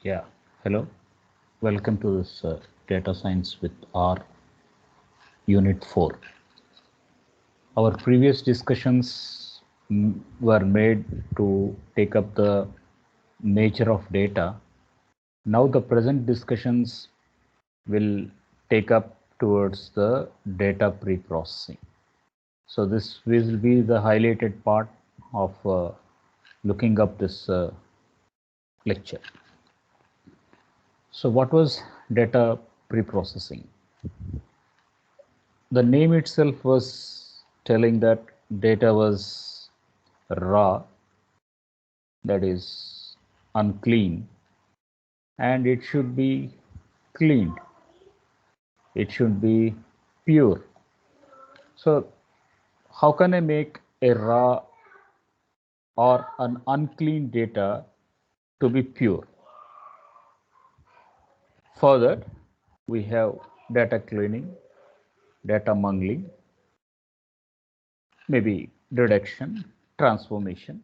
Yeah, hello. Welcome to this Data Science with R Unit 4. Our previous discussions were made to take up the nature of data. Now the present discussions will take up towards the data pre-processing. So this will be the highlighted part of looking up this lecture. So what was data pre-processing? The name itself was telling that data was raw, that is unclean, and it should be cleaned. It should be pure. So how can I make a raw or an unclean data to be pure? For that, we have data cleaning, data mungling, maybe reduction, transformation.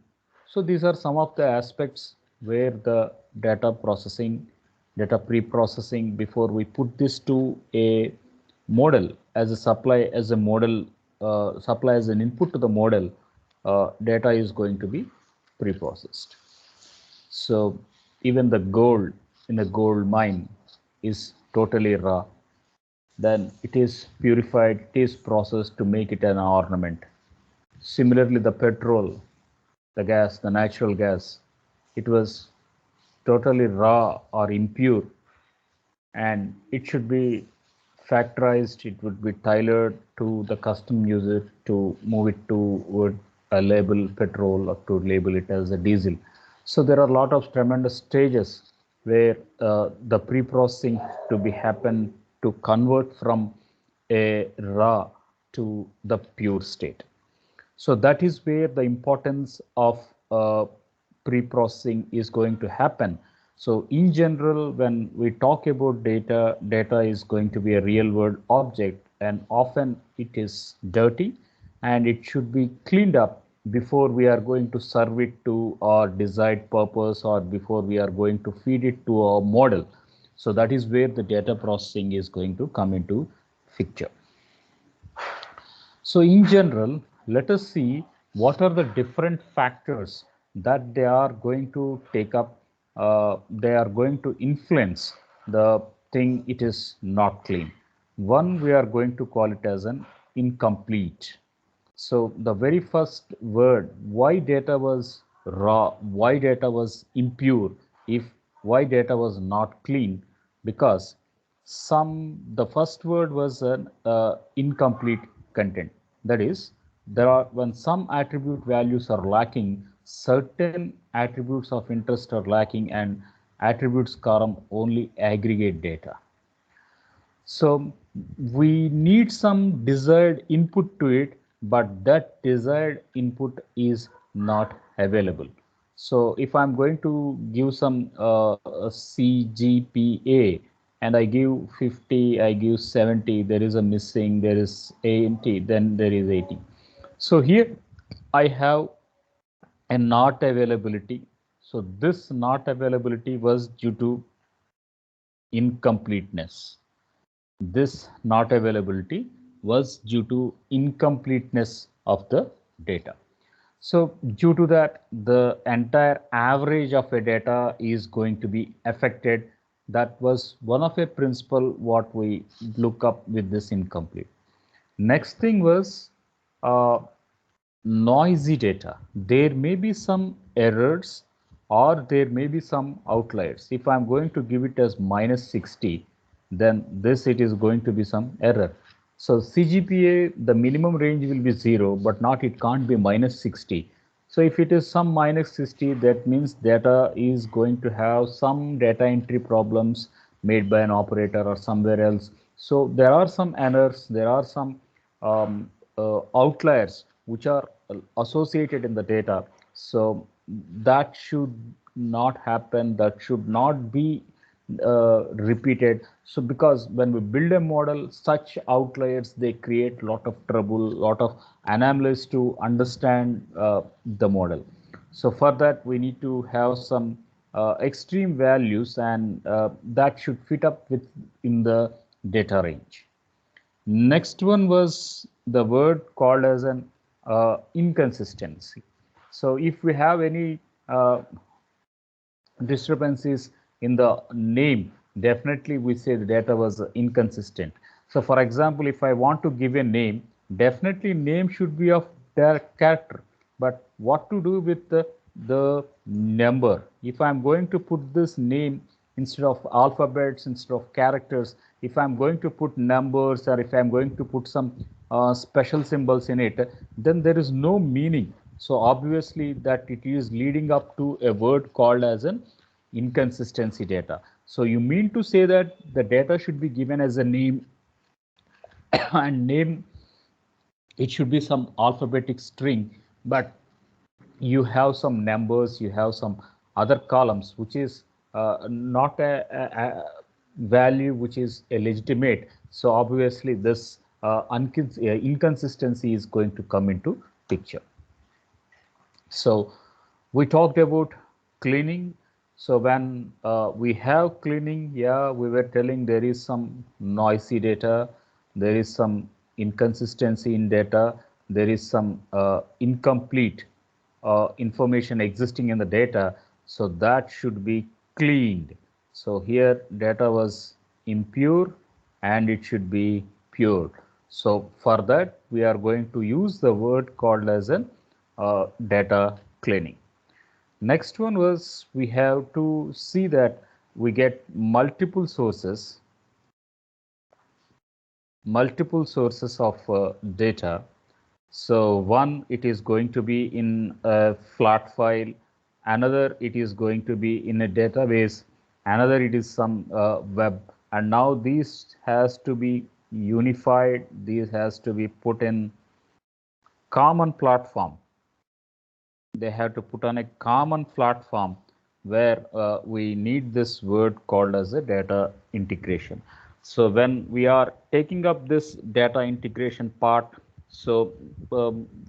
So these are some of the aspects where the data processing, data pre-processing, before we put this to a model as a supply, as a model, supply as an input to the model, data is going to be pre-processed. So even the gold in a gold mine is totally raw. Then it is purified, it is processed to make it an ornament. Similarly, the petrol, the gas, the natural gas, it was totally raw or impure, and it should be factorized, it would be tailored to the custom user to move it to a label petrol or to label it as a diesel. So there are a lot of tremendous stages where the pre-processing to be happen to convert from a raw to the pure state. So that is where the importance of pre-processing is going to happen. So in general, when we talk about data, data is going to be a real world object, and often it is dirty and it should be cleaned up before we are going to serve it to our desired purpose, or before we are going to feed it to our model. So that is where the data processing is going to come into picture. So in general, let us see what are the different factors that they are going to take up, they are going to influence the thing it is not clean. One, we are going to call it as an incomplete. So the very first word, why data was raw, why data was impure, if why data was not clean, because the first word was an incomplete content. That is, there are, when some attribute values are lacking, certain attributes of interest are lacking, and attributes column only aggregate data. So we need some desired input to it, but that desired input is not available. So if I'm going to give some CGPA and I give 50, I give 70, there is a missing, there is 80, then there is 80. So here I have a not availability. So this not availability was due to incompleteness. This not availability was due to incompleteness of the data. So due to that, the entire average of a data is going to be affected. That was one of a principle what we look up with this incomplete. Next thing was uh, noisy data. There may be some errors or there may be some outliers. If I'm going to give it as minus 60, then this it is going to be some error. So CGPA, the minimum range will be 0, but not, it can't be minus 60. So if it is some minus 60, that means data is going to have some data entry problems made by an operator or somewhere else. So there are some errors, there are some outliers which are associated in the data. So that should not happen, that should not be repeated. So because when we build a model, such outliers, they create a lot of trouble, lot of anomalies to understand the model. So for that we need to have some extreme values, and that should fit up with in the data range. Next one was the word called as an inconsistency. So if we have any discrepancies in the name, definitely we say the data was inconsistent. So for example, if I want to give a name, definitely name should be of their character, but what to do with the number? If I'm going to put this name instead of alphabets, instead of characters, if I'm going to put numbers, or if I'm going to put some special symbols in it, then there is no meaning. So obviously that it is leading up to a word called as an inconsistency data. So you mean to say that the data should be given as a name, and name, it should be some alphabetic string, but you have some numbers, you have some other columns, which is not a value which is a legitimate. So obviously this inconsistency is going to come into picture. So we talked about cleaning. So when we have cleaning, yeah, we were telling there is some noisy data, there is some inconsistency in data, there is some incomplete information existing in the data. So that should be cleaned. So here data was impure and it should be pure. So for that we are going to use the word called as an data cleaning. Next one was we have to see that we get multiple sources of data. So one, it is going to be in a flat file, another it is going to be in a database, another it is some web, and now these has to be unified, these has to be put in common platform. They have to put on a common platform where we need this word called as a data integration. So when we are taking up this data integration part, so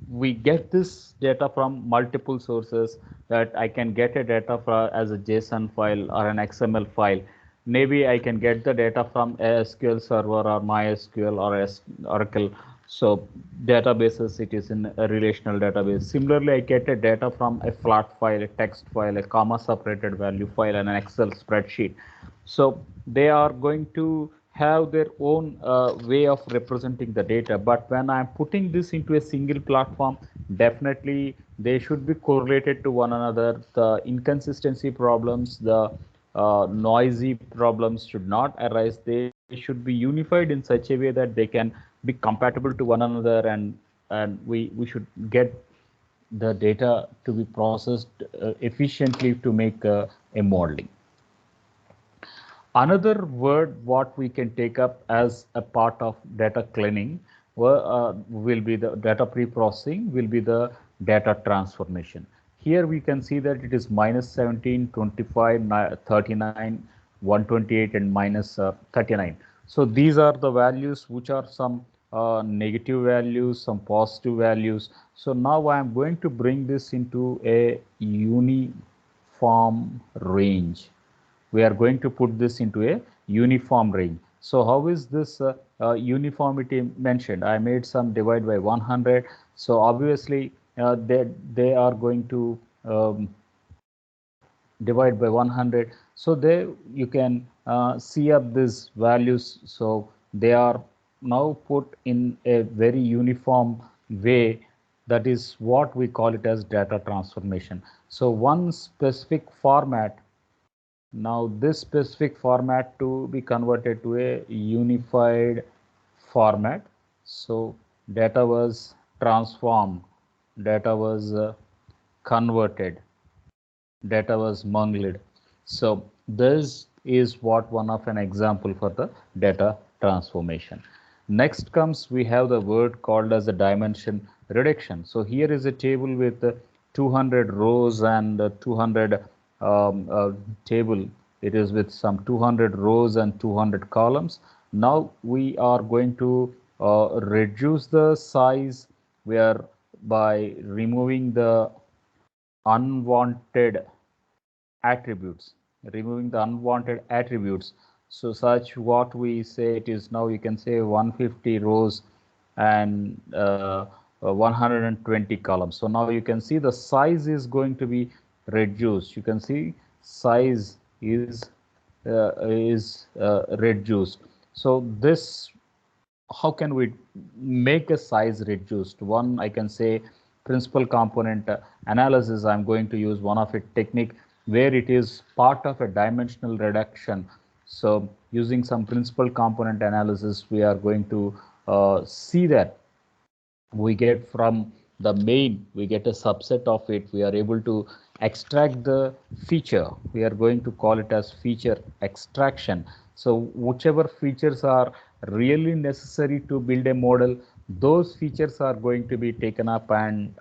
we get this data from multiple sources, that I can get a data as a JSON file or an XML file. Maybe I can get the data from a SQL server or MySQL or Oracle. So databases, it is in a relational database. Similarly, I get a data from a flat file, a text file, a comma separated value file, and an Excel spreadsheet. So they are going to have their own way of representing the data. But when I'm putting this into a single platform, definitely they should be correlated to one another. The inconsistency problems, the noisy problems should not arise. They should be unified in such a way that they can be compatible to one another, and we should get the data to be processed efficiently to make a modeling. Another word what we can take up as a part of data cleaning will be the data pre-processing, will be the data transformation. Here we can see that it is minus 17, 25, 39, 128 and minus 39. So these are the values which are some negative values, some positive values. So now I am going to bring this into a uniform range. We are going to put this into a uniform range. So how is this uniformity mentioned? I made some divide by 100. So obviously they are going to divide by 100. So there you can see up these values. So they are now put in a very uniform way. That is what we call it as data transformation. So one specific format, now this specific format to be converted to a unified format. So data was transformed, data was converted, data was mangled. So this is what one of an example for the data transformation. Next comes, we have the word called as a dimension reduction. So here is a table with 200 rows and 200 table. It is with some 200 rows and 200 columns. Now we are going to reduce the size. We are by removing the unwanted attributes, removing the unwanted attributes. So such what we say it is now you can say 150 rows and 120 columns. So now you can see the size is going to be reduced. You can see size is reduced. So this, how can we make a size reduced? One, I can say principal component analysis. I'm going to use one of it technique where it is part of a dimensional reduction. So using some principal component analysis, we are going to see that we get from the main, we get a subset of it. We are able to extract the feature. We are going to call it as feature extraction. So whichever features are really necessary to build a model, those features are going to be taken up and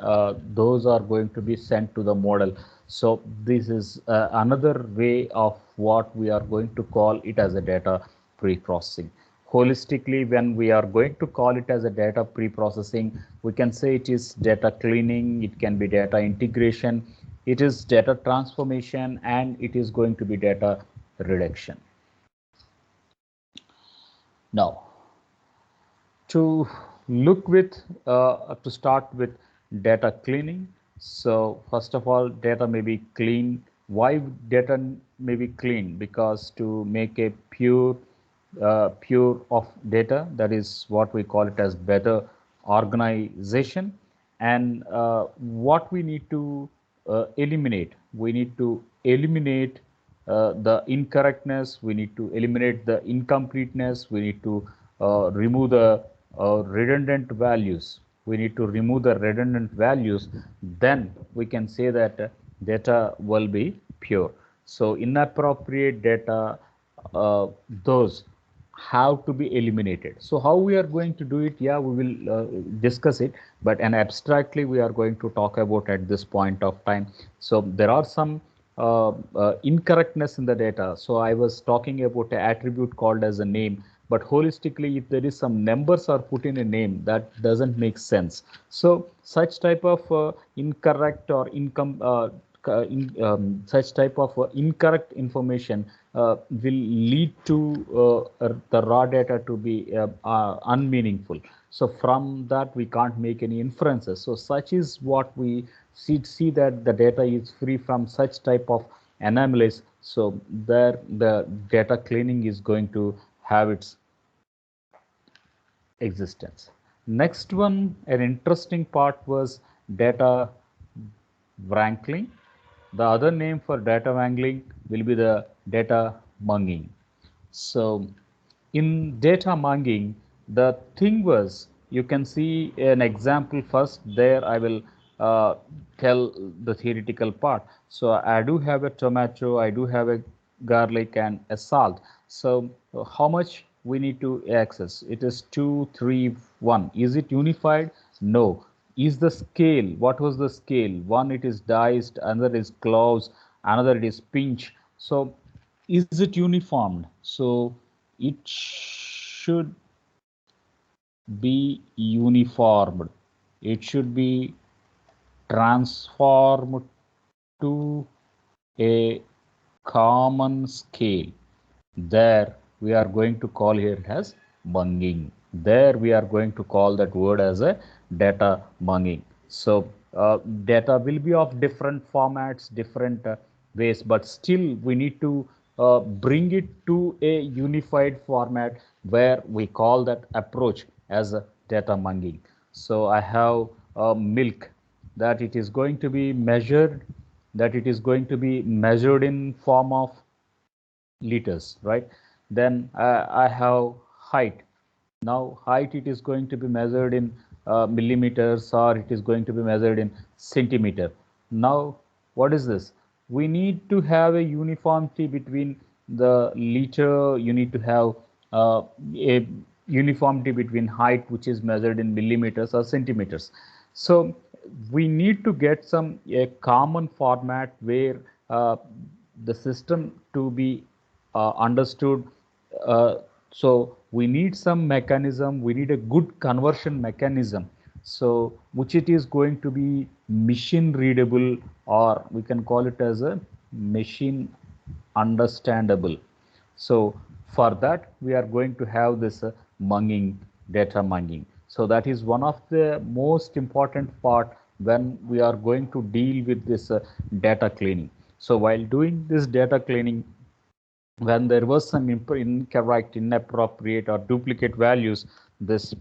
those are going to be sent to the model. So this is another way of what we are going to call it as a data pre-processing. Holistically, when we are going to call it as a data pre-processing, we can say it is data cleaning, it can be data integration, it is data transformation, and it is going to be data reduction. Now, to start with data cleaning. So first of all, data may be clean. Why data may be clean? Because to make a pure of data, that is what we call it as better organization. And what we need to eliminate, we need to eliminate the incorrectness, we need to eliminate the incompleteness, we need to remove the redundant values. We need to remove the redundant values. Then we can say that data will be pure. So inappropriate data, those have to be eliminated. So how we are going to do it? Yeah, we will discuss it, but and abstractly we are going to talk about at this point of time. So there are some incorrectness in the data. So I was talking about an attribute called as a name, but holistically, if there is some numbers are put in a name, that doesn't make sense. So such type of incorrect or such type of incorrect information will lead to the raw data to be unmeaningful. So from that we can't make any inferences. So such is what we see that the data is free from such type of anomalies. So there the data cleaning is going to have its existence. Next one, an interesting part was data wrangling. The other name for data wrangling will be the data munging. So in data munging, the thing was, you can see an example first. There I will tell the theoretical part. So I do have a tomato, I do have a garlic and a salt. So how much we need to access? It is 2, 3, 1. Is it unified? No. Is the scale, what was the scale? One, it is diced, another is cloves, another it is pinch. So is it uniformed? So it should be uniformed. It should be transformed to a common scale. There we are going to call here as munging. There we are going to call that word as a data munging. So data will be of different formats, different ways, but still we need to bring it to a unified format where we call that approach as a data munging. So I have milk, that it is going to be measured, in form of liters, right? Then I have height. Now height, it is going to be measured in millimeters, or it is going to be measured in centimeter. Now what is this? We need to have a uniformity between the liter. You need to have a uniformity between height, which is measured in millimeters or centimeters. So we need to get a common format where the system to be understood. So we need some mechanism, we need a good conversion mechanism, so which it is going to be machine readable, or we can call it as a machine understandable. So for that, we are going to have this munging, data munging. So that is one of the most important part when we are going to deal with this data cleaning. So while doing this data cleaning, when there was some incorrect, inappropriate, or duplicate values, this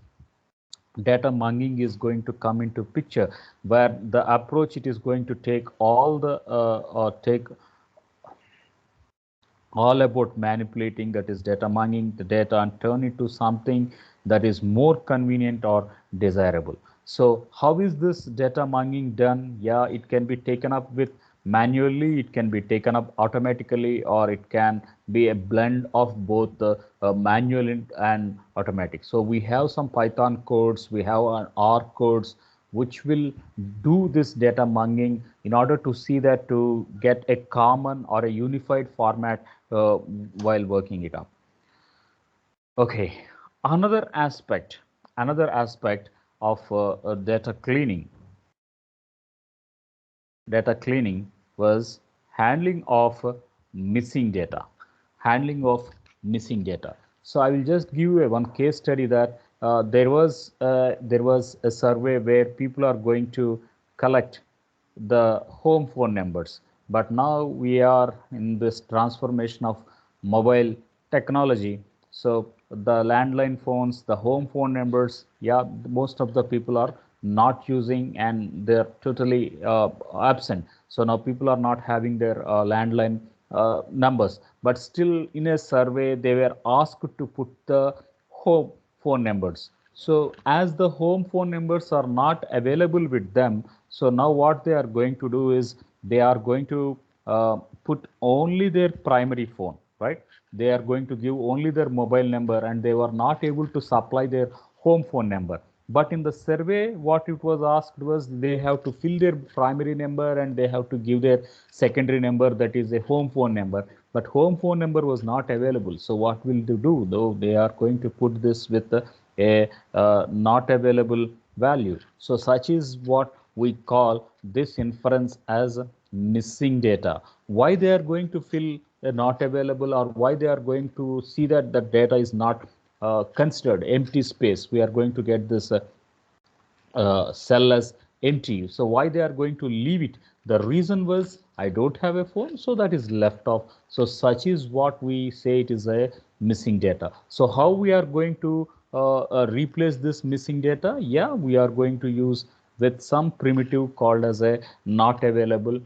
data munging is going to come into picture, where the approach it is going to take all the or take all about manipulating, that is data mining the data and turn it to something that is more convenient or desirable. So how is this data mining done? Yeah, it can be taken up with manually, it can be taken up automatically, or it can be a blend of both the manual and automatic. So we have some Python codes, we have R codes which will do this data mining in order to see that to get a common or a unified format while working it up. Okay, another aspect of data cleaning was handling of missing data. Handling of missing data. So I will just give you one case study that there was a survey where people are going to collect the home phone numbers, but now we are in this transformation of mobile technology. So the landline phones, the home phone numbers, yeah, most of the people are not using and they're totally absent. So now people are not having their landline numbers, but still in a survey they were asked to put the home phone numbers. So as the home phone numbers are not available with them, so now what they are going to do is they are going to put only their primary phone, right? They are going to give only their mobile number and they were not able to supply their home phone number. But in the survey, what it was asked was they have to fill their primary number and they have to give their secondary number, that is a home phone number. But home phone number was not available. So what will they do? Though they are going to put this with a not available value. So such is what we call this inference as missing data. Why they are going to fill not available, or why they are going to see that the data is not considered empty space? We are going to get this cell as empty. So why they are going to leave it? The reason was I don't have a phone, so that is left off. So such is what we say it is a missing data. So how we are going to replace this missing data? Yeah, we are going to use with some primitive called as a not available,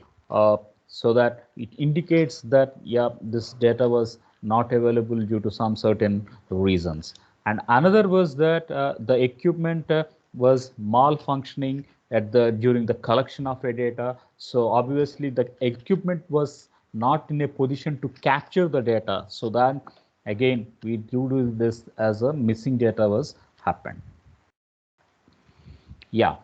so that it indicates that yeah, this data was not available due to some certain reasons. And another was that the equipment was malfunctioning at the during the collection of a data. So obviously the equipment was not in a position to capture the data. So then again we do this as a missing data was happened. Yeah,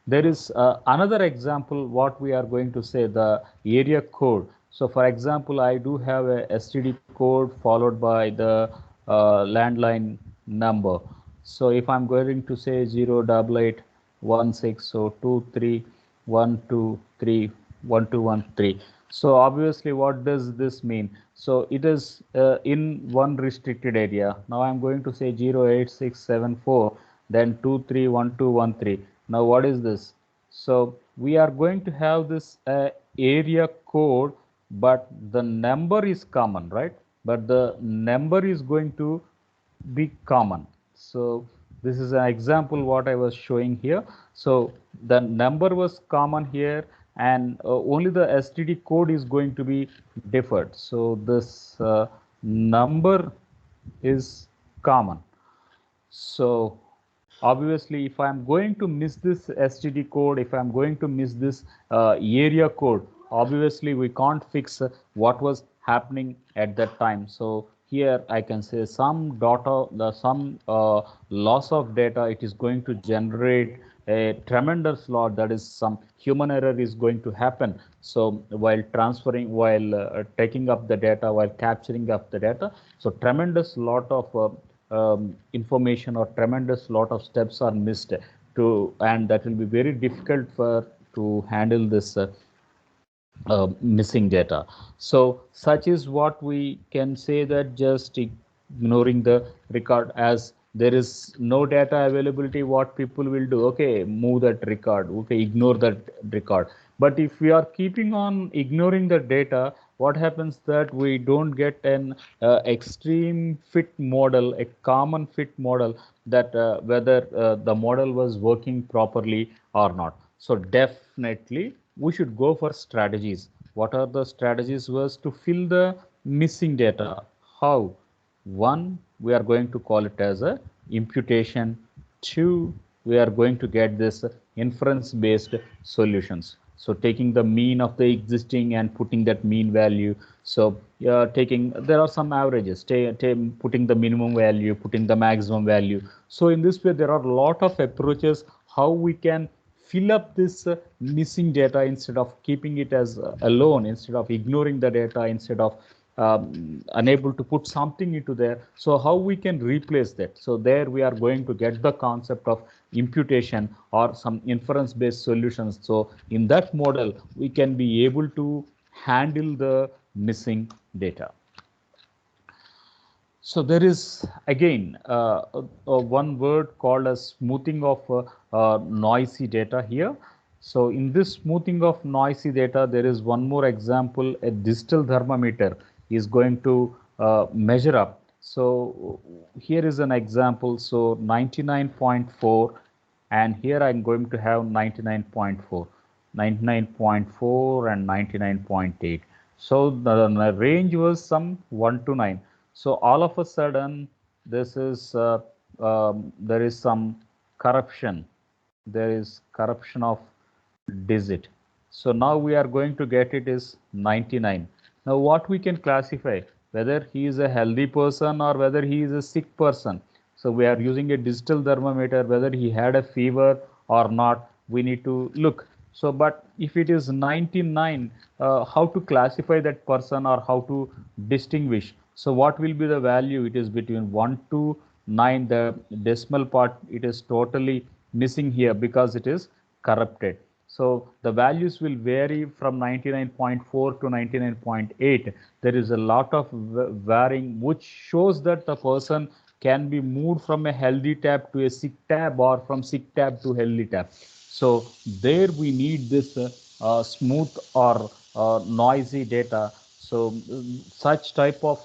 there is another example what we are going to say, the area code. So for example, I do have a STD code followed by the landline number. So if I'm going to say 08816, so 23123113. So obviously what does this mean? So it is in one restricted area. Now I'm going to say 08674, then 231213. Now what is this? So we are going to have this area code, but the number is common, right? But the number is going to be common. So this is an example what I was showing here. So the number was common here, and only the STD code is going to be differed. So this number is common. So obviously if I'm going to miss this STD code, if I'm going to miss this area code, obviously we can't fix what was happening at that time. So here I can say some data, some loss of data, it is going to generate a tremendous lot, that is some human error is going to happen. So while transferring, while taking up the data, while capturing up the data, so tremendous lot of information or tremendous lot of steps are missed to, and that will be very difficult for to handle this missing data. So such is what we can say, that just ignoring the record, as there is no data availability, what people will do, okay, move that record, okay, ignore that record. But if we are keeping on ignoring the data, what happens that we don't get an extreme fit model, a common fit model, that whether the model was working properly or not. So definitely we should go for strategies. What are the strategies? Was to fill the missing data. How? One, we are going to call it as a imputation. Two, we are going to get this inference based solutions. So taking the mean of the existing and putting that mean value. So taking, there are some averages, putting the minimum value, putting the maximum value. So in this way, there are a lot of approaches how we can fill up this missing data, instead of keeping it as alone, instead of ignoring the data, instead of unable to put something into there. So how we can replace that? So there we are going to get the concept of imputation or some inference based solutions. So in that model, we can be able to handle the missing data. So there is again one word called as smoothing of noisy data here. So in this smoothing of noisy data, there is one more example. A digital thermometer is going to measure up. So here is an example. So 99.4, and here I'm going to have 99.4, 99.4 and 99.8. So the range was some 1 to 9. So all of a sudden, this is there is some corruption. There is corruption of digit. So now we are going to get it is 99. Now what we can classify, whether he is a healthy person or whether he is a sick person. So we are using a digital thermometer, whether he had a fever or not, we need to look. So but if it is 99, how to classify that person or how to distinguish? So what will be the value? It is between 1 to 9. The decimal part, it is totally missing here because it is corrupted. So the values will vary from 99.4 to 99.8. There is a lot of varying, which shows that the person can be moved from a healthy tab to a sick tab, or from sick tab to healthy tab. So there we need this smooth or noisy data. So such type of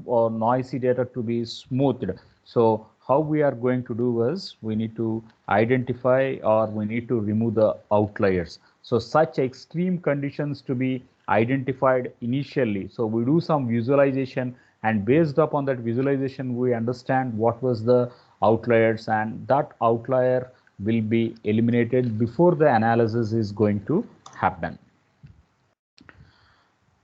noisy data to be smoothed. So how we are going to do is, we need to identify or we need to remove the outliers. So such extreme conditions to be identified initially. So we do some visualization, and based upon that visualization, we understand what was the outliers, and that outlier will be eliminated before the analysis is going to happen.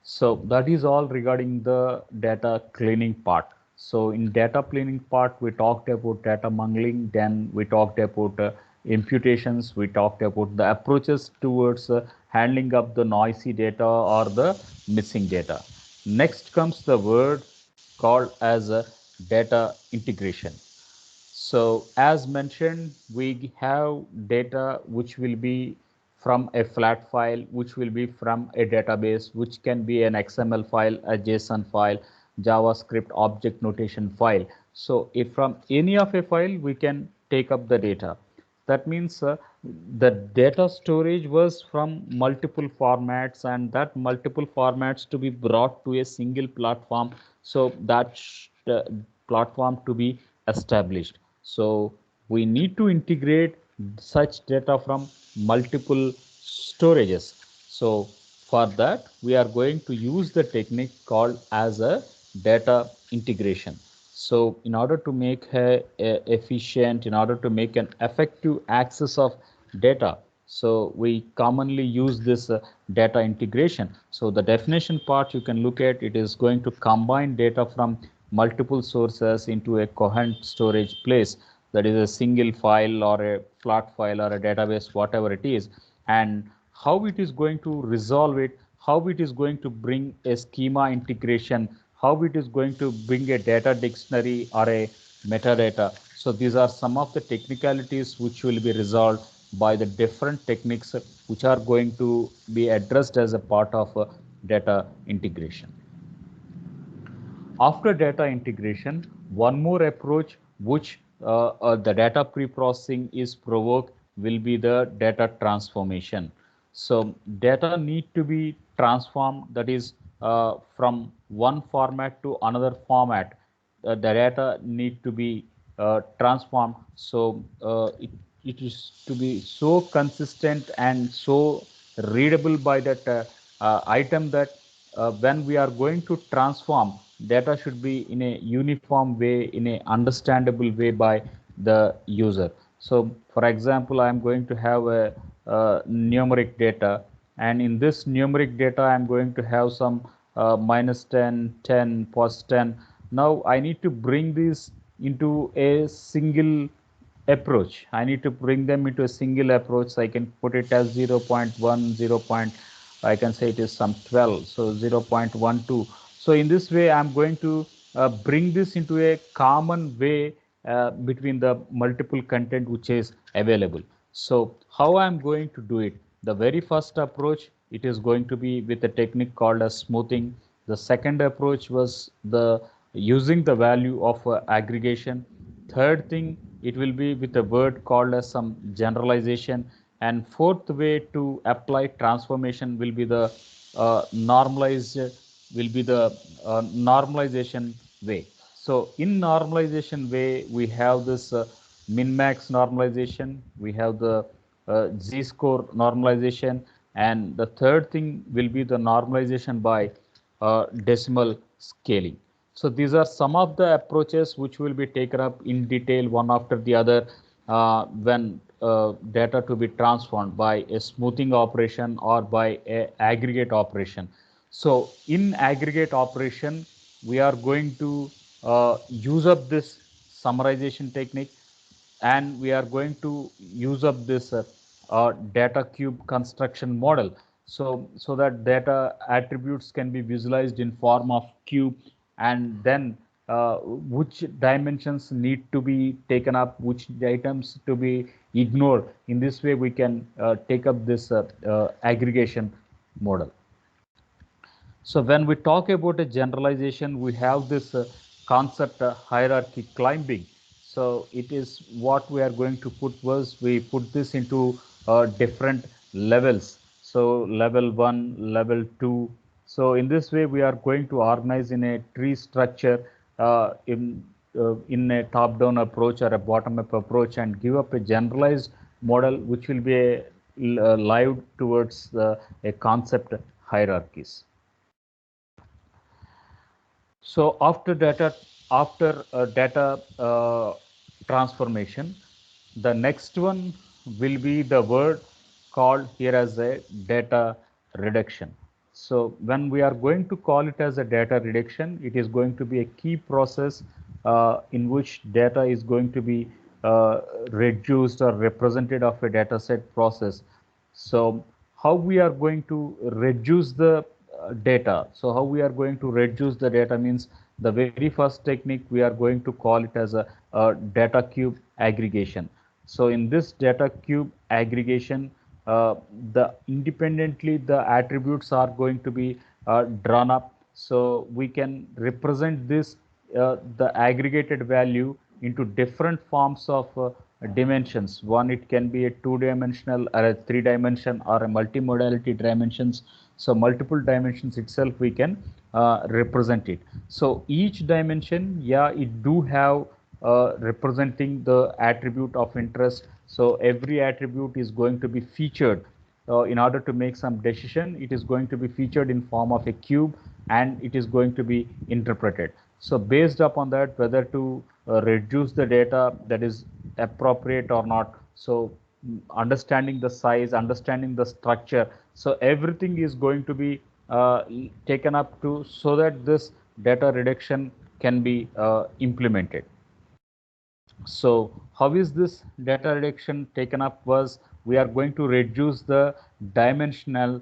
So that is all regarding the data cleaning part. So in data cleaning part, we talked about data mangling, then we talked about imputations, we talked about the approaches towards handling up the noisy data or the missing data. Next comes the word called as data integration. So as mentioned, we have data which will be from a flat file, which will be from a database, which can be an XML file, a JSON file, JavaScript object notation file. So if from any of a file, we can take up the data. That means the data storage was from multiple formats, and that multiple formats to be brought to a single platform. So that platform to be established. So we need to integrate such data from multiple storages. So for that, we are going to use the technique called as a data integration. So in order to make a efficient, in order to make an effective access of data, so we commonly use this data integration. So the definition part you can look at, it is going to combine data from multiple sources into a coherent storage place, that is a single file or a flat file or a database, whatever it is, and how it is going to resolve it, how it is going to bring a schema integration, how it is going to bring a data dictionary or a metadata. So these are some of the technicalities which will be resolved by the different techniques which are going to be addressed as a part of data integration. After data integration, one more approach which the data pre-processing is provoked will be the data transformation. So data need to be transformed, that is from one format to another format. The data need to be transformed, so it is to be so consistent and so readable by that item that when we are going to transform, data should be in a uniform way, in a understandable way by the user. So for example, I am going to have a numeric data, and in this numeric data I am going to have some minus 10, 10, plus 10. Now I need to bring this into a single approach. I need to bring them into a single approach. So I can put it as 0 0.1, 0. I can say it is some 12, so 0.12. So in this way, I'm going to bring this into a common way between the multiple content which is available. So how I'm going to do it? The very first approach, it is going to be with a technique called as smoothing. The second approach was the using the value of aggregation. Third thing, it will be with a word called as some generalization. And fourth way to apply transformation will be the normalized, will be the normalization way. So in normalization way, we have this min-max normalization, we have the z-score normalization, and the third thing will be the normalization by decimal scaling. So these are some of the approaches which will be taken up in detail one after the other when data to be transformed by a smoothing operation or by a aggregate operation. So in aggregate operation, we are going to use up this summarization technique, and we are going to use up this data cube construction model, so that data attributes can be visualized in form of cube, and then which dimensions need to be taken up, which items to be ignored. In this way we can take up this aggregation model. So when we talk about a generalization, we have this concept hierarchy climbing. So it is what we are going to put was we put this into different levels. So level 1, level 2. So in this way, we are going to organize in a tree structure in a top-down approach or a bottom-up approach, and give up a generalized model which will be live towards a concept hierarchies. So after data transformation, the next one will be the word called here as a data reduction. So when we are going to call it as a data reduction, it is going to be a key process in which data is going to be reduced or represented of a data set process. So how we are going to reduce the data? So how we are going to reduce the data means the very first technique we are going to call it as a data cube aggregation. So in this data cube aggregation, the independently the attributes are going to be drawn up. So we can represent this the aggregated value into different forms of dimensions. One, it can be a two-dimensional or a three-dimension or a multimodality dimensions. So multiple dimensions itself we can represent it. So each dimension, yeah, it do have representing the attribute of interest. So every attribute is going to be featured in order to make some decision. It is going to be featured in form of a cube, and it is going to be interpreted. So based upon that, whether to reduce the data that is appropriate or not. So understanding the size, understanding the structure. So everything is going to be taken up to so that this data reduction can be implemented. So how is this data reduction taken up was we are going to reduce the dimensionality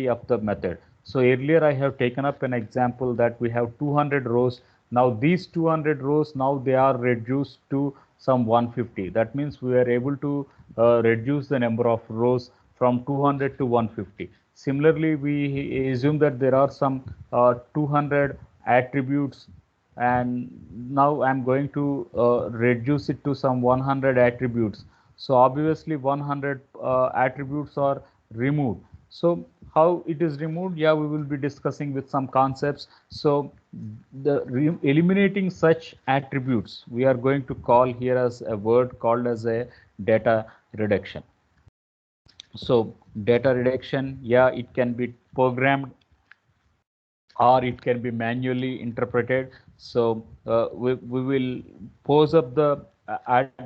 of the method. So earlier I have taken up an example that we have 200 rows. Now these 200 rows, now they are reduced to some 150. That means we are able to reduce the number of rows from 200 to 150. Similarly, we assume that there are some 200 attributes, and now I'm going to reduce it to some 100 attributes. So obviously 100 attributes are removed. So how it is removed? Yeah, we will be discussing with some concepts. So the eliminating such attributes, we are going to call here as a word called as a data reduction. So data reduction, yeah, it can be programmed or it can be manually interpreted. So we will pose up the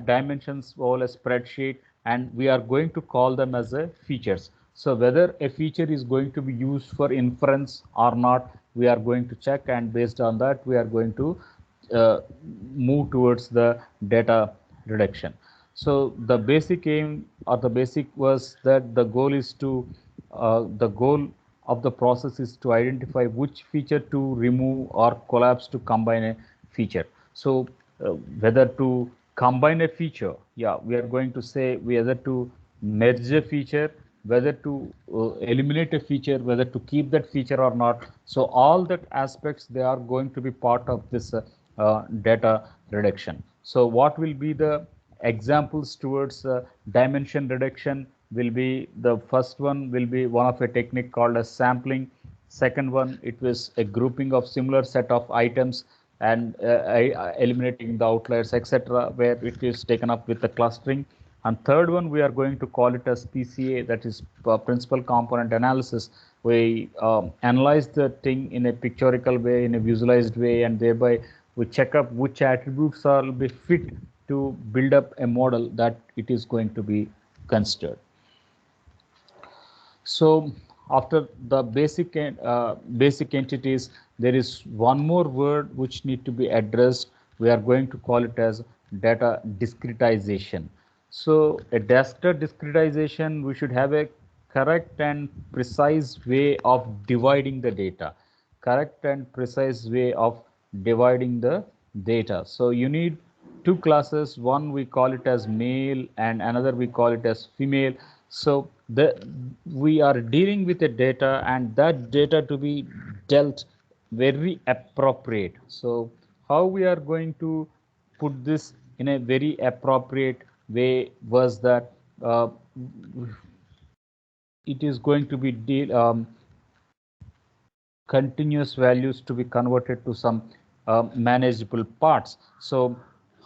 dimensions all a spreadsheet, and we are going to call them as a features. So whether a feature is going to be used for inference or not, we are going to check, and based on that we are going to uh, move towards the data reduction. So the basic aim or the basic was that the goal is to the goal of the process is to identify which feature to remove or collapse to combine a feature. So whether to combine a feature, yeah, we are going to say whether to merge a feature, whether to eliminate a feature, whether to keep that feature or not. So all that aspects, they are going to be part of this data reduction. So what will be the examples towards dimension reduction? Will be the first one will be one of a technique called as sampling. Second one, it was a grouping of similar set of items and eliminating the outliers, etc., where it is taken up with the clustering. And third one, we are going to call it as PCA, that is principal component analysis. We analyze the thing in a pictorial way, in a visualized way, and thereby we check up which attributes are be fit to build up a model that it is going to be considered. So after the basic entities, there is one more word which need to be addressed. We are going to call it as data discretization. So a data discretization, we should have a correct and precise way of dividing the data. Correct and precise way of dividing the data. So you need two classes. One we call it as male and another we call it as female. So we are dealing with the data, and that data to be dealt very appropriate. So how we are going to put this in a very appropriate way was that it is going to be continuous values to be converted to some manageable parts. So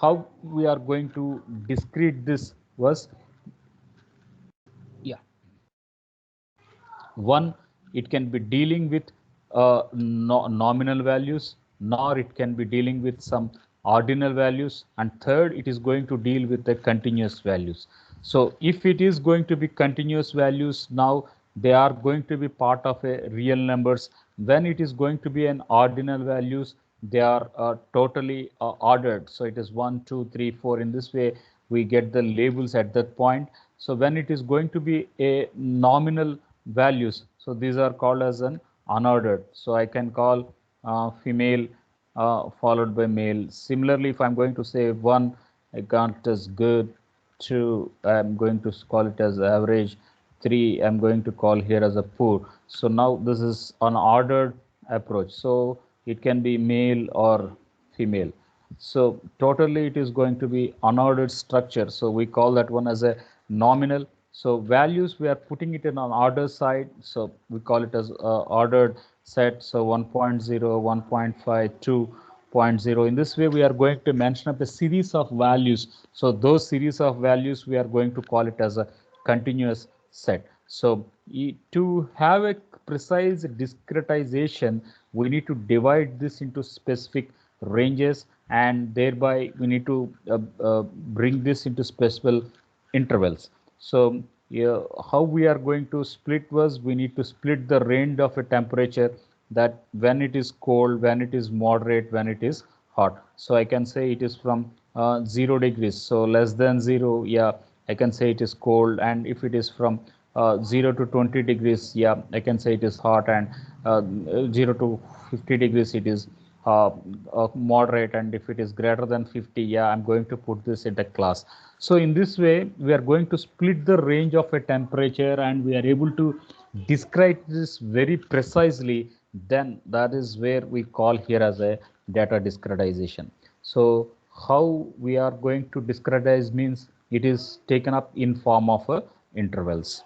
how we are going to discrete this was, yeah, one, it can be dealing with nominal values, nor it can be dealing with some ordinal values, and third, it is going to deal with the continuous values. So if it is going to be continuous values, now they are going to be part of a real numbers. When it is going to be an ordinal values, they are totally ordered. So it is 1, 2, 3, 4. In this way, we get the labels at that point. So when it is going to be a nominal values, so these are called as an unordered. So I can call female followed by male. Similarly, if I'm going to say 1, I count as good. 2, I'm going to call it as average. 3, I'm going to call here as a poor. So now this is an ordered approach. So it can be male or female. So totally it is going to be unordered structure. So we call that one as a nominal. So values, we are putting it in an order side. So we call it as ordered set. So 1.0, 1.5, 2.0. In this way, we are going to mention up a series of values. So those series of values, we are going to call it as a continuous set. So to have a precise discretization, we need to divide this into specific ranges, and thereby we need to bring this into specific intervals. So yeah, how we are going to split was, we need to split the range of a temperature, that when it is cold, when it is moderate, when it is hot. So I can say it is from 0 degrees, so less than 0, yeah, I can say it is cold. And if it is from 0 to 20 degrees, yeah, I can say it is hot. And 0 to 50 degrees, it is moderate, and if it is greater than 50, yeah, I'm going to put this in the class. So in this way, we are going to split the range of a temperature, and we are able to describe this very precisely. Then that is where we call here as a data discretization. So how we are going to discretize means it is taken up in form of intervals.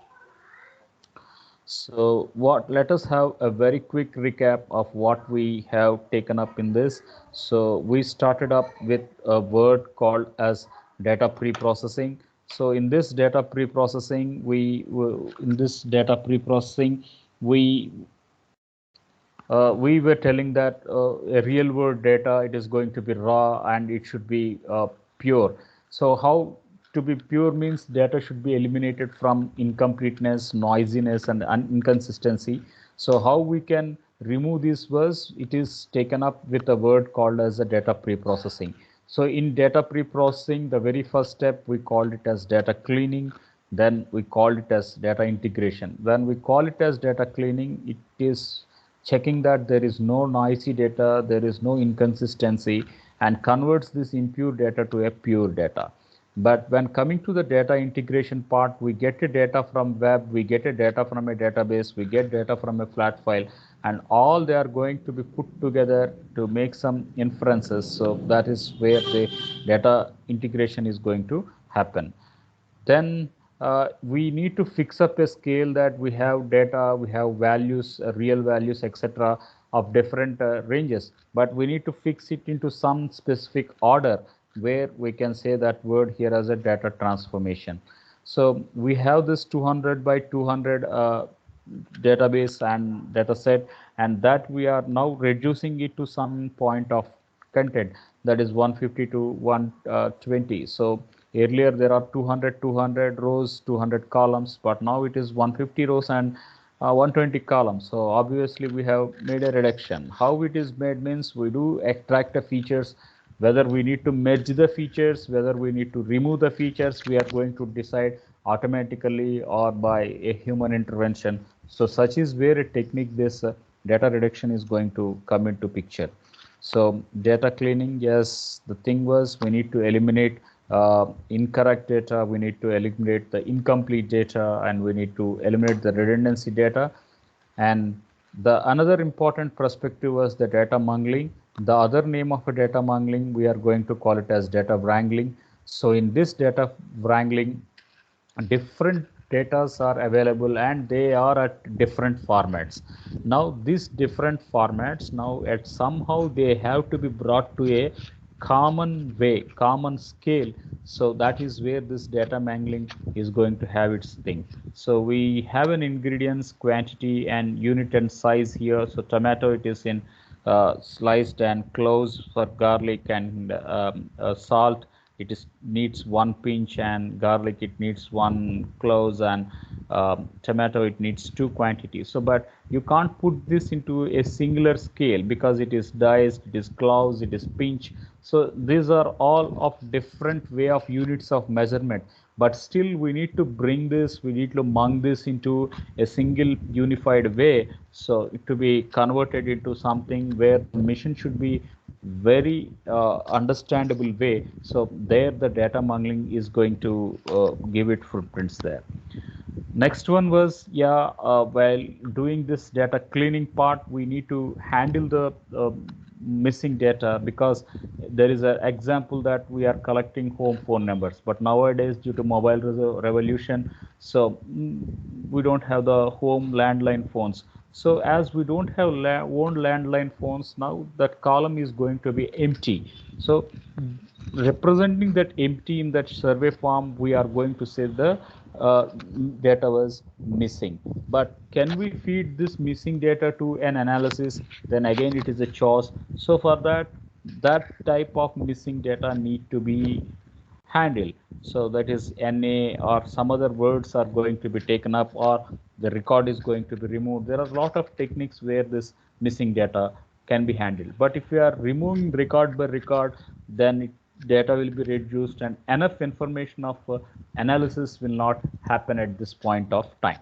So let us have a very quick recap of what we have taken up in this. So we started up with a word called as data pre-processing. So in this data pre-processing, we were telling that a real world data, it is going to be raw and it should be pure. So how to be pure means data should be eliminated from incompleteness, noisiness, and inconsistency. So how we can remove these words? It is taken up with a word called as a data pre-processing. So in data pre-processing, the very first step, we called it as data cleaning. Then we called it as data integration. When we call it as data cleaning, it is checking that there is no noisy data, there is no inconsistency, and converts this impure data to a pure data. But when coming to the data integration part, we get a data from web, we get a data from a database, we get data from a flat file, and all they are going to be put together to make some inferences. So that is where the data integration is going to happen. Then we need to fix up a scale that we have data, we have values, real values, etc., of different ranges, but we need to fix it into some specific order where we can say that word here as a data transformation. So we have this 200 by 200 database and data set, and that we are now reducing it to some point of content, that is 150 to 120. So earlier there are 200 rows, 200 columns, but now it is 150 rows and 120 columns. So obviously we have made a reduction. How it is made means we do extract the features, whether we need to merge the features, whether we need to remove the features, we are going to decide automatically or by a human intervention. So such is where a technique, this data reduction, is going to come into picture. So data cleaning, yes, the thing was we need to eliminate incorrect data, we need to eliminate the incomplete data, and we need to eliminate the redundancy data. And the another important perspective was the data mangling. The other name of a data mangling, we are going to call it as data wrangling. So in this data wrangling, different datas are available and they are at different formats. Now these different formats, now at somehow they have to be brought to a common way, common scale. So that is where this data mangling is going to have its thing. So we have an ingredients, quantity, and unit and size here. So tomato, it is in sliced, and cloves for garlic, and salt, it is needs 1 pinch, and garlic, it needs 1 cloves, and tomato, it needs 2 quantities. So but you can't put this into a singular scale because it is diced, it is cloves, it is pinch. So these are all of different way of units of measurement, but still we need to bring this, we need to mung this into a single unified way, so to be converted into something where the machine should be very understandable way. So there the data mangling is going to give it footprints there. Next one was, yeah, while doing this data cleaning part, we need to handle the missing data, because there is an example that we are collecting home phone numbers, but nowadays due to mobile revolution, so we don't have the home landline phones. So as we don't have own landline phones, now that column is going to be empty. So representing that empty in that survey form, we are going to say the data was missing. But can we feed this missing data to an analysis? Then again it is a choice. So for that, that type of missing data need to be handled. So that is NA or some other words are going to be taken up, or the record is going to be removed. There are a lot of techniques where this missing data can be handled. But if we are removing record by record, then data will be reduced and enough information of analysis will not happen at this point of time.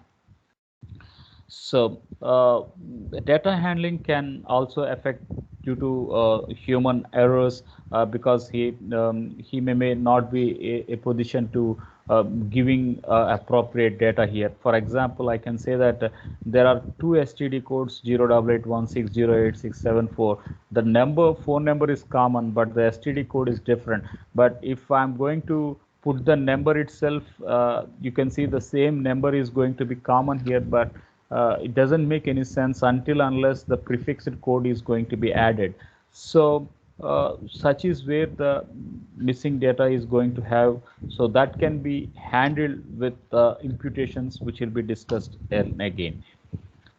So data handling can also affect due to human errors, because he may not be a position to giving appropriate data here. For example, I can say that there are two STD codes 08816086774. The phone number is common, but the STD code is different. But if I'm going to put the number itself, you can see the same number is going to be common here, but it doesn't make any sense until unless the prefixed code is going to be added. So such is where the missing data is going to have. So that can be handled with imputations, which will be discussed again.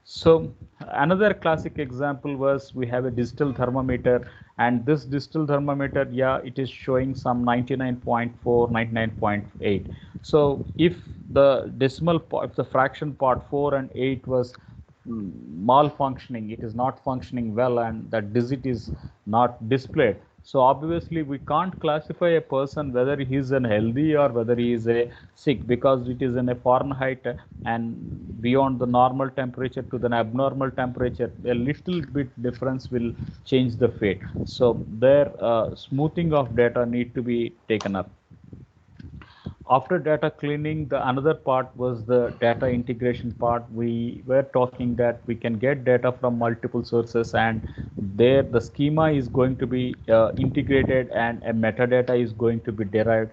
So another classic example was we have a digital thermometer, and this digital thermometer, yeah, it is showing some 99.4, 99.8. So if the if the fraction part 4 and 8 was malfunctioning, it is not functioning well, and that digit is not displayed. So obviously we can't classify a person whether he is an healthy or whether he is a sick, because it is in a Fahrenheit and beyond the normal temperature to the abnormal temperature, a little bit difference will change the fate. So there smoothing of data need to be taken up. After data cleaning, the another part was the data integration part. We were talking that we can get data from multiple sources, and there the schema is going to be integrated, and a metadata is going to be derived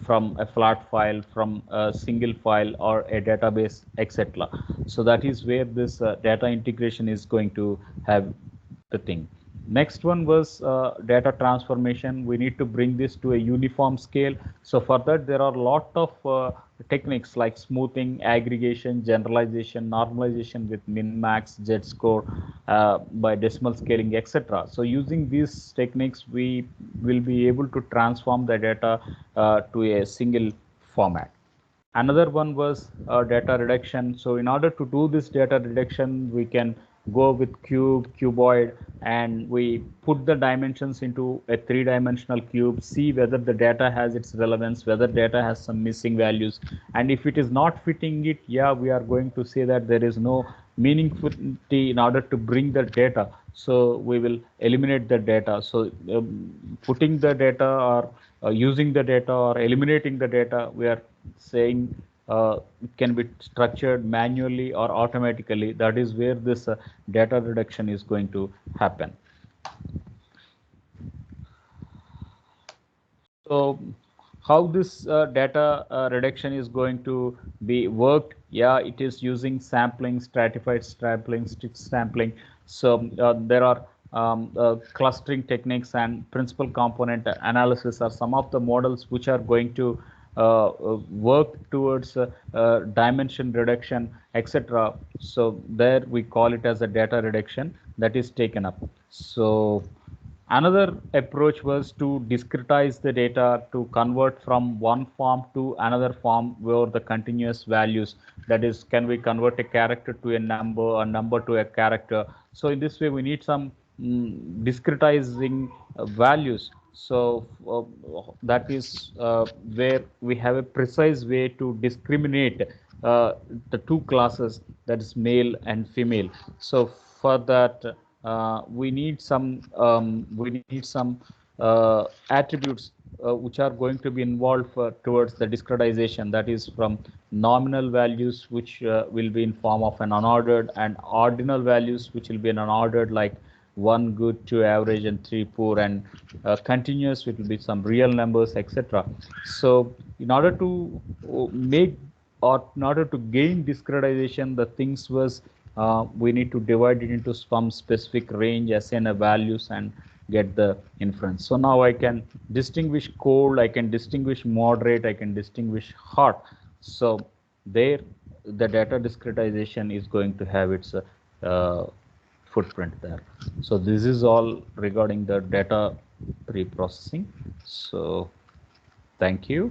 from a flat file, from a single file or a database, etc. So that is where this data integration is going to have the thing. Next one was data transformation. We need to bring this to a uniform scale. So for that, there are a lot of techniques like smoothing, aggregation, generalization, normalization with min-max, z-score, by decimal scaling, etc. So using these techniques, we will be able to transform the data to a single format. Another one was data reduction. So in order to do this data reduction, we can go with cuboid, and we put the dimensions into a three-dimensional cube, see whether the data has its relevance, whether data has some missing values, and if it is not fitting it, yeah, we are going to say that there is no meaningfulity in order to bring the data. So we will eliminate the data. So putting the data or using the data or eliminating the data, we are saying it can be structured manually or automatically. That is where this data reduction is going to happen. So how this data reduction is going to be worked? Yeah, it is using sampling, stratified sampling, stitch sampling. So there are clustering techniques and principal component analysis are some of the models which are going to work towards dimension reduction, etc. So there we call it as a data reduction that is taken up. So another approach was to discretize the data, to convert from one form to another form where the continuous values, that is, can we convert a character to a number to a character. So in this way we need some discretizing values. So that is where we have a precise way to discriminate the two classes, that is male and female. So for that we need some attributes which are going to be involved towards the discretization, that is from nominal values, which will be in form of an unordered, and ordinal values which will be an unordered, like 1 good, 2 average, and 3 poor, and continuous, it will be some real numbers, etc. So in order to make, or in order to gain discretization, the things was we need to divide it into some specific range, assign a values, and get the inference. So now I can distinguish cold, I can distinguish moderate, I can distinguish hot. So there the data discretization is going to have its footprint there. So this is all regarding the data pre-processing. So thank you.